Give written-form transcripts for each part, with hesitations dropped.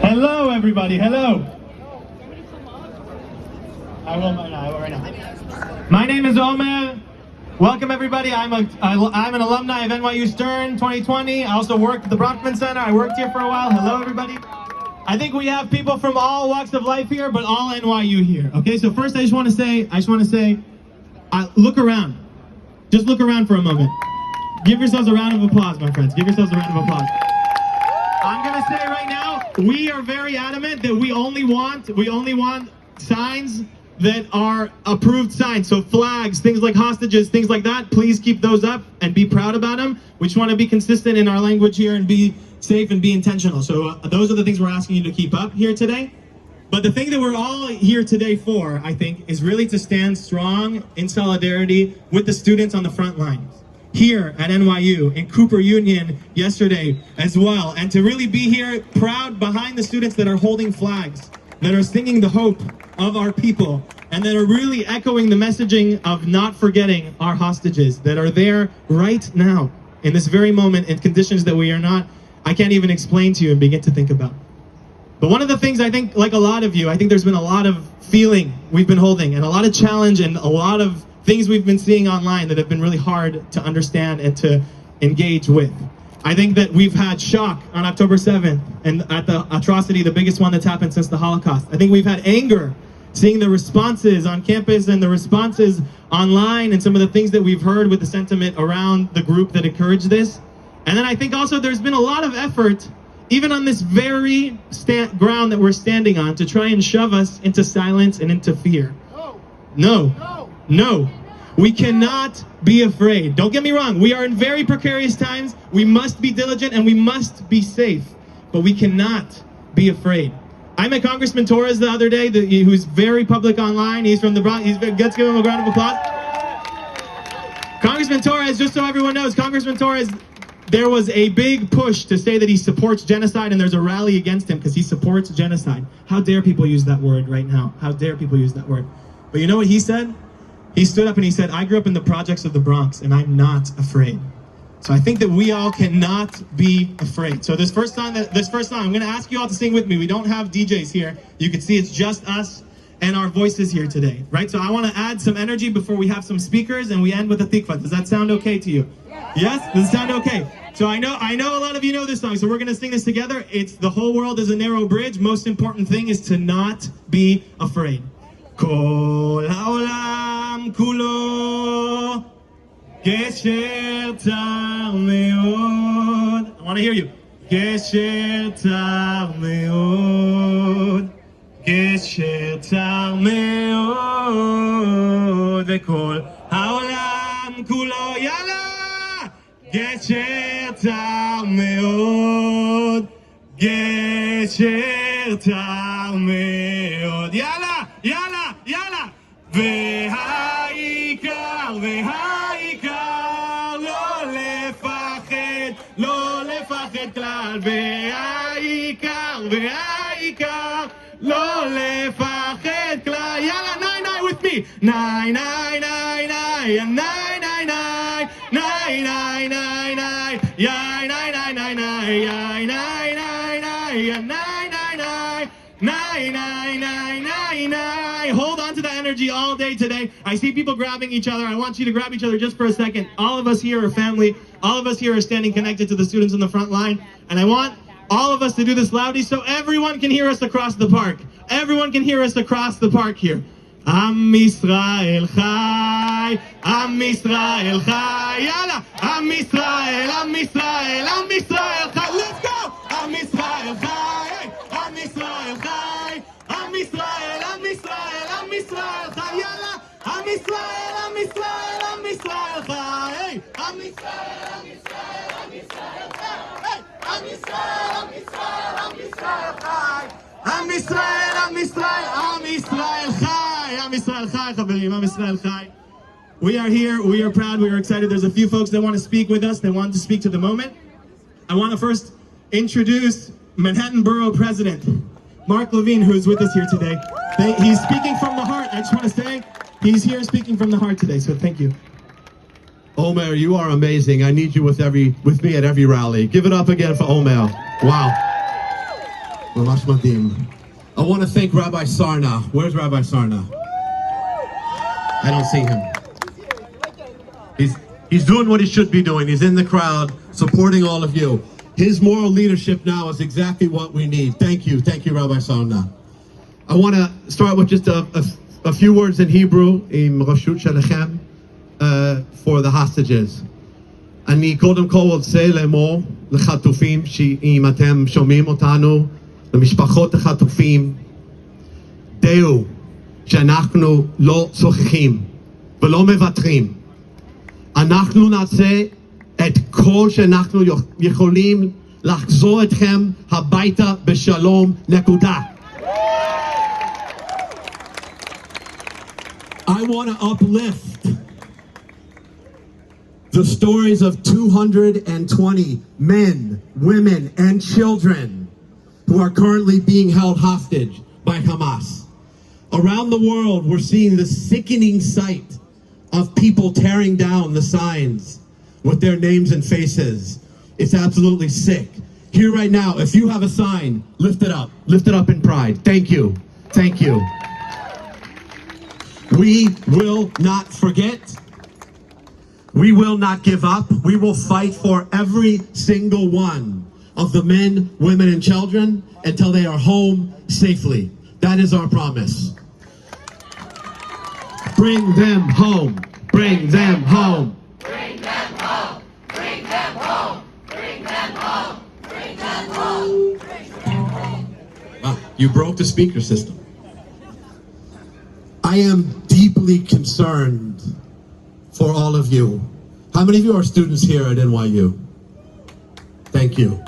Hello, everybody. Hello. I will right now. My name is Omer. Welcome, everybody. I'm an alumni of NYU Stern 2020. I also worked at the Bronfman Center. I worked here for a while. Hello, everybody. I think we have people from all walks of life here, but all NYU here. Okay, so first I just want to say, look around. Just look around for a moment. Give yourselves a round of applause, my friends. Give yourselves a round of applause. I'm gonna say right now, we are very adamant that we only want signs that are approved signs. So flags, things like hostages, things like that, please keep those up and be proud about them. We just want to be consistent in our language here and be safe and be intentional. So those are the things we're asking you to keep up here today. But the thing that we're all here today for, I think, is really to stand strong in solidarity with the students on the front lines. Here at NYU, in Cooper Union yesterday as well, and to really be here proud behind the students that are holding flags, that are singing the hope of our people, and that are really echoing the messaging of not forgetting our hostages that are there right now in this very moment in conditions that I can't even explain to you and begin to think about. But one of the things I think, like a lot of you, I think there's been a lot of feeling we've been holding and a lot of challenge and a lot of things we've been seeing online that have been really hard to understand and to engage with. I think that we've had shock on October 7th and at the atrocity, the biggest one that's happened since the Holocaust. I think we've had anger, seeing the responses on campus and the responses online and some of the things that we've heard with the sentiment around the group that encouraged this. And then I think also there's been a lot of effort, even on this very ground that we're standing on, to try and shove us into silence and into fear. No. We cannot be afraid. Don't get me wrong. We are in very precarious times. We must be diligent and we must be safe. But we cannot be afraid. I met Congressman Torres the other day, who's very public online. He's from the Bronx. Let's give him a round of applause. Congressman Torres, just so everyone knows, Congressman Torres, there was a big push to say that he supports genocide, and there's a rally against him because he supports genocide. How dare people use that word right now? How dare people use that word? But you know what he said? He stood up and he said, I grew up in the projects of the Bronx and I'm not afraid. So I think that we all cannot be afraid. So this first song, I'm gonna ask you all to sing with me. We don't have DJs here. You can see it's just us and our voices here today, right? So I wanna add some energy before we have some speakers and we end with a tikva. Does that sound okay to you? Yes? Does it sound okay? So I know a lot of you know this song, so we're gonna sing this together. It's The Whole World is a Narrow Bridge. Most important thing is to not be afraid. כל העולם כולו גשר צר מאוד. I want to hear you. גשר צר מאוד, גשר צר מאוד, וכל העולם כולו, יאללה! גשר צר מאוד, גשר צר מאוד, יאללה! יאללה, יאללה! והעיקר לא לפחד, לא לפחד כלל. והעיקר לא לפחד כלל. יאללה, nine, nine with me. Nine, nine, nine, nine, nine, nine, nine, nine, nine, nine, nine, nine, nine, nine, nine, nine, nine, nine, nine. Hold on to that energy all day today. I see people grabbing each other. I want you to grab each other just for a second. All of us here are family. All of us here are standing connected to the students in the front line. And I want all of us to do this loudly so everyone can hear us across the park. Everyone can hear us across the park here. Am Yisrael Chai, Am Yisrael Chai, Yalla! Am Yisrael, Am Yisrael, Am Yisrael Chai. Let's go! Am Yisrael Chai, Am Yisrael Chai, Am Yisrael, Am Yisrael, Am Yisrael Chai, Yalla! Am Yisrael, Am Yisrael, Am Yisrael Chai, Am Yisrael, Am Yisrael, Am Yisrael Chai, Am Yisrael, Am Yisrael, Am Yisrael Chai, Am Yisrael, Am Yisrael, Am Yisrael Chai. Am Yisrael Chai, Chaverim, Am Yisrael Chai. We are here, we are proud, we are excited. There's a few folks that want to speak with us, that want to speak to the moment. I want to first introduce Manhattan Borough President, Mark Levine, who is with us here today. He's speaking from the heart. I just want to say, he's here speaking from the heart today, so thank you. Omer, you are amazing. I need you with me at every rally. Give it up again for Omer. Wow. ממש מדהים. I want to thank Rabbi Sarna. Where's Rabbi Sarna? I don't see him. He's doing what he should be doing. He's in the crowd, supporting all of you. His moral leadership now is exactly what we need. Thank you, Rabbi Sarna. I want to start with just a few words in Hebrew, עם רשות שלכם, for the hostages. אני קודם כל רוצה לאמור לחטופים, שאם אתם שומעים אותנו, למשפחות החטופים, דעו שאנחנו לא שוכחים ולא מוותרים. אנחנו נעשה את כל שאנחנו יכולים לחזור אתכם הביתה בשלום, נקודה. I want to uplift the stories of 220 men, women, and children who are currently being held hostage by Hamas. Around the world, we're seeing the sickening sight of people tearing down the signs with their names and faces. It's absolutely sick. Here right now, if you have a sign, lift it up. Lift it up in pride. Thank you. Thank you. We will not forget. We will not give up. We will fight for every single one of the men, women, and children until they are home safely. That is our promise. Bring them home. Bring them home. Bring them home. Bring them home. Bring them home. Bring them home. Bring them home. Wow, you broke the speaker system. I am deeply concerned for all of you. How many of you are students here at NYU? Thank you.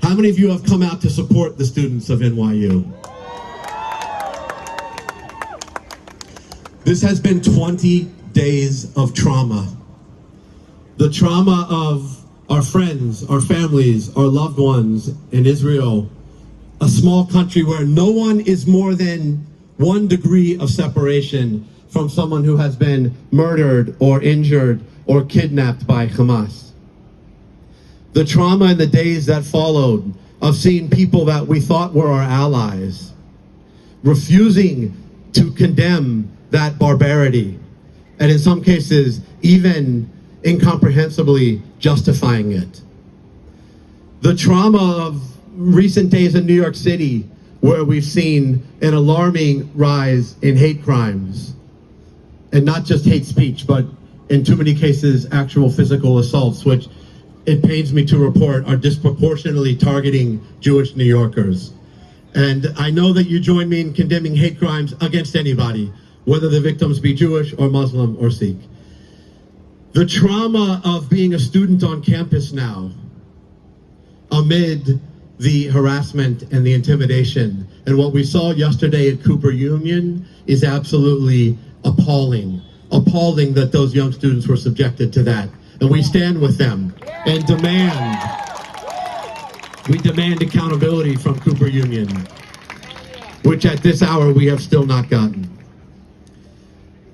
How many of you have come out to support the students of NYU? This has been 20 days of trauma. The trauma of our friends, our families, our loved ones in Israel, a small country where no one is more than 1 degree of separation from someone who has been murdered or injured or kidnapped by Hamas. The trauma in the days that followed of seeing people that we thought were our allies refusing to condemn that barbarity, and in some cases even incomprehensibly justifying it. The trauma of recent days in New York City, where we've seen an alarming rise in hate crimes, and not just hate speech, but in too many cases actual physical assaults, which it pains me to report are disproportionately targeting Jewish New Yorkers. And I know that you join me in condemning hate crimes against anybody, whether the victims be Jewish or Muslim or Sikh. The trauma of being a student on campus now, amid the harassment and the intimidation, and what we saw yesterday at Cooper Union is absolutely appalling. Appalling that those young students were subjected to that. And we stand with them and we demand accountability from Cooper Union, which at this hour we have still not gotten.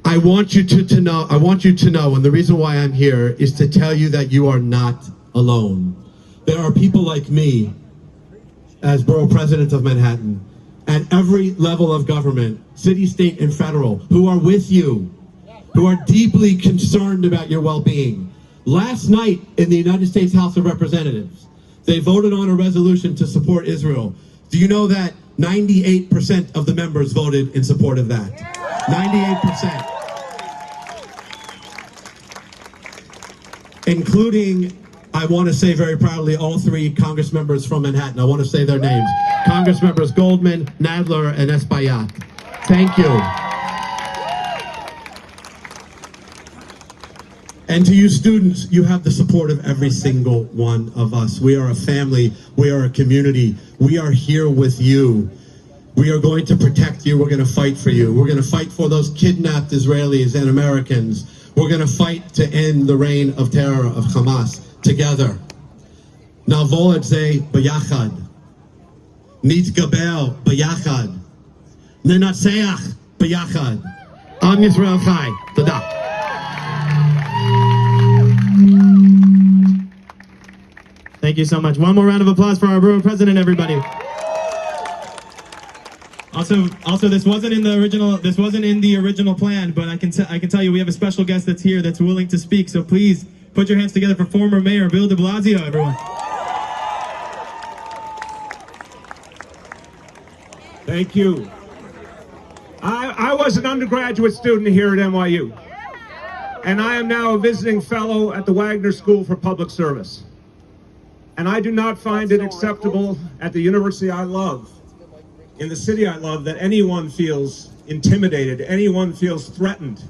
I want you to know, and the reason why I'm here is to tell you that you are not alone. There are people like me, as borough president of Manhattan, at every level of government, city, state, and federal, who are with you, who are deeply concerned about your well-being. Last night in the United States House of Representatives, they voted on a resolution to support Israel. Do you know that 98% of the members voted in support of that? 98%. Including, I want to say very proudly, all 3 Congress members from Manhattan. I want to say their names. Congress members Goldman, Nadler, and Espaillat. Thank you. And to you students, you have the support of every single one of us. We are a family. We are a community. We are here with you. We are going to protect you. We're going to fight for you. We're going to fight for those kidnapped Israelis and Americans. We're going to fight to end the reign of terror of Hamas together. Na'vor et ze b'yachad. Nitgaber b'yachad. Nenatzeach b'yachad. Am Yisrael Chai. Toda. Thank you so much. One more round of applause for our borough president, everybody. Also, this wasn't in the original. This wasn't in the original plan, but I can tell you we have a special guest that's here that's willing to speak. So please put your hands together for former Mayor Bill de Blasio, everyone. Thank you. I was an undergraduate student here at NYU, and I am now a visiting fellow at the Wagner School for Public Service. And I do not find it acceptable at the university I love, in the city I love, that anyone feels intimidated, anyone feels threatened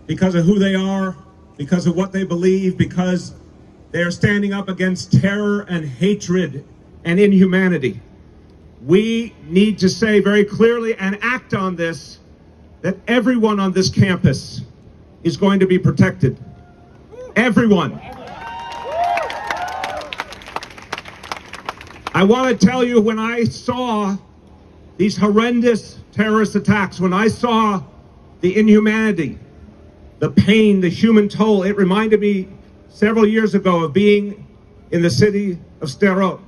because of who they are, because of what they believe, because they are standing up against terror and hatred and inhumanity. We need to say very clearly and act on this, that everyone on this campus is going to be protected. Everyone. I want to tell you, when I saw these horrendous terrorist attacks, when I saw the inhumanity, the pain, the human toll, it reminded me several years ago of being in the city of Sderot.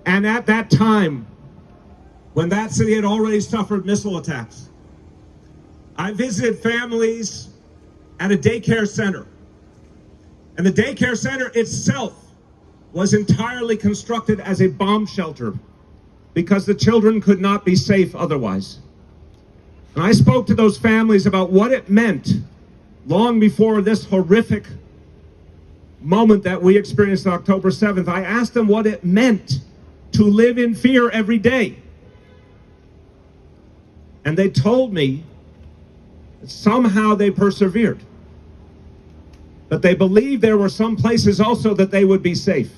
And at that time, when that city had already suffered missile attacks, I visited families at a daycare center. And the daycare center itself was entirely constructed as a bomb shelter because the children could not be safe otherwise. And I spoke to those families about what it meant long before this horrific moment that we experienced on October 7th. I asked them what it meant to live in fear every day. And they told me that somehow they persevered. But they believed there were some places also that they would be safe.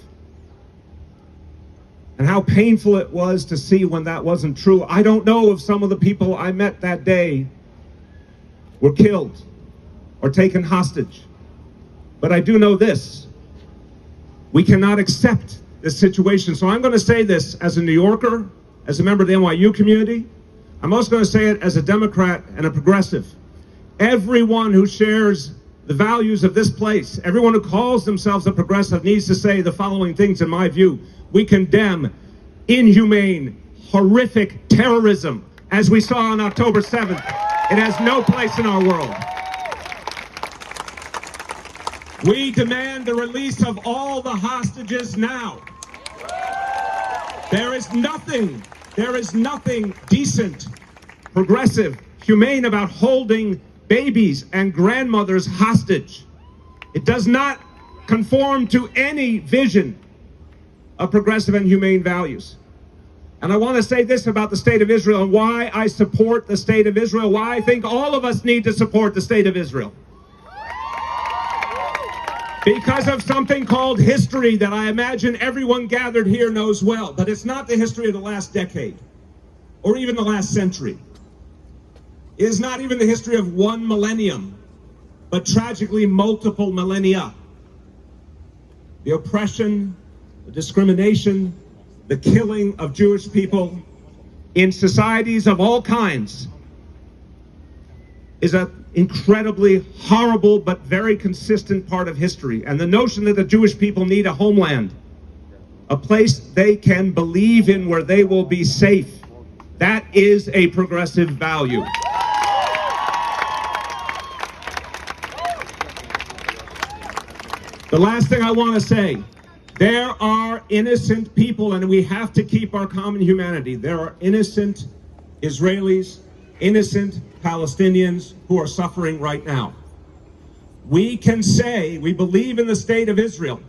And how painful it was to see when that wasn't true. I don't know if some of the people I met that day were killed or taken hostage. But I do know this: we cannot accept this situation. So I'm going to say this as a New Yorker, as a member of the NYU community. I'm also going to say it as a Democrat and a progressive. Everyone who shares the values of this place, everyone who calls themselves a progressive, needs to say the following things, in my view. We condemn inhumane, horrific terrorism, as we saw on October 7th. It has no place in our world. We demand the release of all the hostages now. There is nothing decent, progressive, humane about holding babies and grandmothers hostage. It does not conform to any vision of progressive and humane values. And I want to say this about the state of Israel and why I support the state of Israel, why I think all of us need to support the state of Israel. Because of something called history that I imagine everyone gathered here knows well. But it's not the history of the last decade or even the last century. It is not even the history of one millennium, but tragically multiple millennia. The oppression, the discrimination, the killing of Jewish people in societies of all kinds is an incredibly horrible but very consistent part of history. And the notion that the Jewish people need a homeland, a place they can believe in where they will be safe, that is a progressive value. The last thing I want to say, there are innocent people, and we have to keep our common humanity. There are innocent Israelis, innocent Palestinians who are suffering right now. We can say we believe in the state of Israel,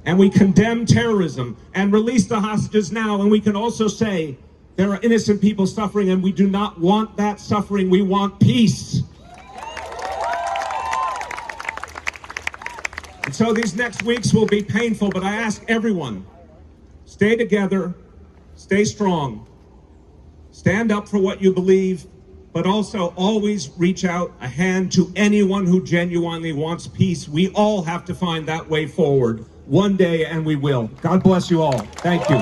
and we condemn terrorism and release the hostages now, and we can also say there are innocent people suffering, and we do not want that suffering. We want peace. And so these next weeks will be painful, but I ask everyone, stay together, stay strong, stand up for what you believe, but also always reach out a hand to anyone who genuinely wants peace. We all have to find that way forward one day, and we will. God bless you all. Thank you.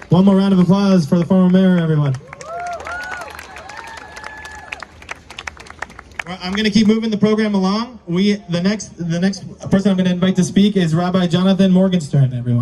One more round of applause for the former mayor, everyone. I'm going to keep moving the program along. The next person I'm going to invite to speak is Rabbi Jonathan Morgenstern, everyone.